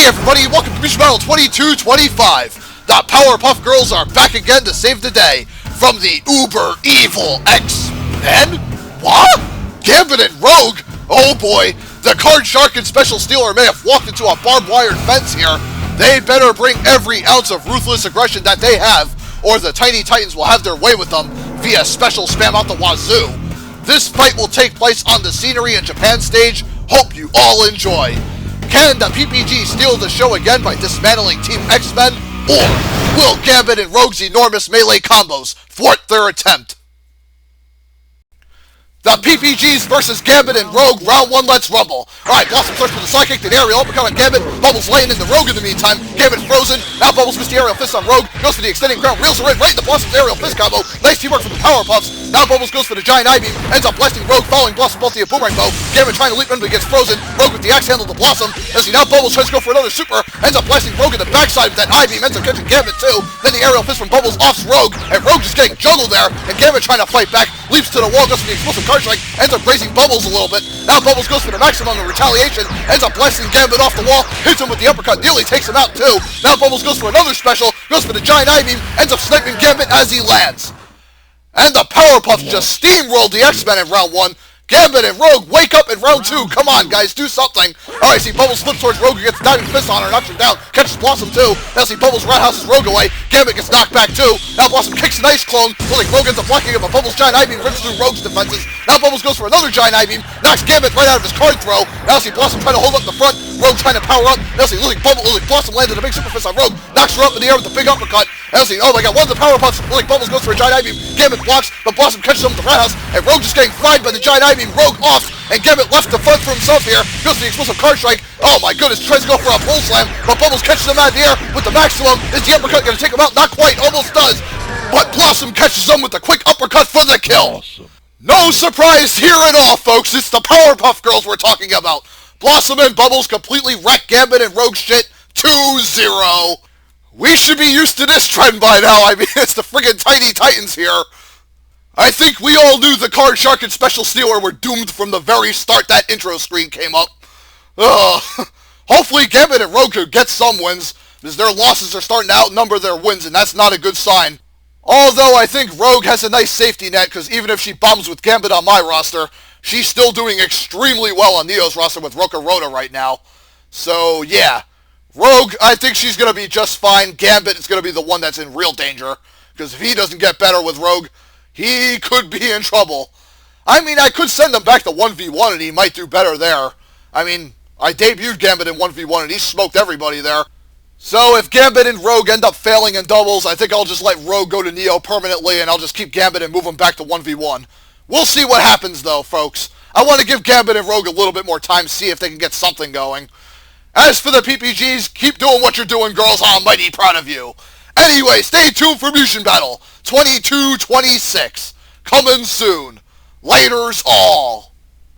Hey everybody, welcome to Mission Battle 2225. The Powerpuff Girls are back again to save the day from the uber evil X-Men? What? Gambit and Rogue? Oh boy, the Card Shark and Special Stealer may have walked into a barbed wire fence here. They better bring every ounce of ruthless aggression that they have, or the Tiny Titans will have their way with them via special spam out the wazoo. This fight will take place on the Scenery in Japan stage. Hope you all enjoy. Can the PPG steal the show again by dismantling Team X-Men? Or will Gambit and Rogue's enormous melee combos thwart their attempt? The PPGs versus Gambit and Rogue, round one, let's rumble. Alright, Blossom starts with a sidekick, then aerial uppercut on Gambit, Bubbles laying into Rogue in the meantime, Gambit frozen, now Bubbles missed the aerial fist on Rogue, goes for the extending crown, reels her in right into Blossom's aerial fist combo, nice teamwork from the Powerpuffs, now Bubbles goes for the giant eye beam, ends up blasting Rogue, following Blossom both the boomerang bow, Gambit trying to leap in but he gets frozen, Rogue with the axe handle to Blossom, as he now Bubbles tries to go for another super, ends up blasting Rogue in the backside with that eye beam, ends up catching Gambit too, then the aerial fist from Bubbles offs Rogue, and Rogue just getting juggled there, and Gambit trying to fight back, leaps to the wall, goes for the explosive card strike, ends up grazing Bubbles a little bit. Now Bubbles goes for the maximum in retaliation, ends up blasting Gambit off the wall, hits him with the uppercut, nearly takes him out too. Now Bubbles goes for another special, goes for the giant eye beam, ends up sniping Gambit as he lands. And the Powerpuffs just steamrolled the X-Men in round one. Gambit and Rogue, wake up in round two. Come on, guys, do something. Alright, see Bubbles flips towards Rogue, gets diving fist on her, knocks her down, catches Blossom too. Now see Bubbles roundhouses Rogue away. Gambit gets knocked back too. Now Blossom kicks an ice clone, like Rogue ends up blocking him, but Bubbles' giant eye beam rips through Rogue's defenses. Now Bubbles goes for another giant eye beam, knocks Gambit right out of his card throw. Now see Blossom trying to hold up the front, Rogue trying to power up. Now see Blossom landed a big super fist on Rogue, knocks her up in the air with a big uppercut. Now see, oh my god, one of the Powerpuffs, Bubbles goes for a giant eye beam. Gambit blocks, but Blossom catches him with the roundhouse, and Rogue just getting fried by the giant eye beam. Rogue off, and Gambit left to front for himself here, goes for the explosive card strike. Oh my goodness, tries to go for a pole slam, but Bubbles catches him out of the air with the maximum. Is the uppercut going to take him out? Not quite, almost does. But Blossom catches him with the quick uppercut for the kill. Awesome. No surprise here at all, folks. It's the Powerpuff Girls we're talking about. Blossom and Bubbles completely wreck Gambit and Rogue shit 2-0. We should be used to this trend by now. I mean, it's the friggin' Tiny Titans here. I think we all knew the Card Shark and Special Stealer were doomed from the very start that intro screen came up. Hopefully Gambit and Rogue could get some wins, because their losses are starting to outnumber their wins, and that's not a good sign. Although I think Rogue has a nice safety net, because even if she bombs with Gambit on my roster, she's still doing extremely well on Neo's roster with Roka Rota right now. So, yeah. Rogue, I think she's going to be just fine. Gambit is going to be the one that's in real danger, because if he doesn't get better with Rogue, he could be in trouble. I mean, I could send him back to 1v1 and he might do better there. I mean, I debuted Gambit in 1v1 and he smoked everybody there. So if Gambit and Rogue end up failing in doubles, I think I'll just let Rogue go to Neo permanently and I'll just keep Gambit and move him back to 1v1. We'll see what happens though, folks. I want to give Gambit and Rogue a little bit more time, see if they can get something going. As for the PPGs, keep doing what you're doing, girls. I'm mighty proud of you. Anyway, stay tuned for Mission Battle 2226. Coming soon. Laters all.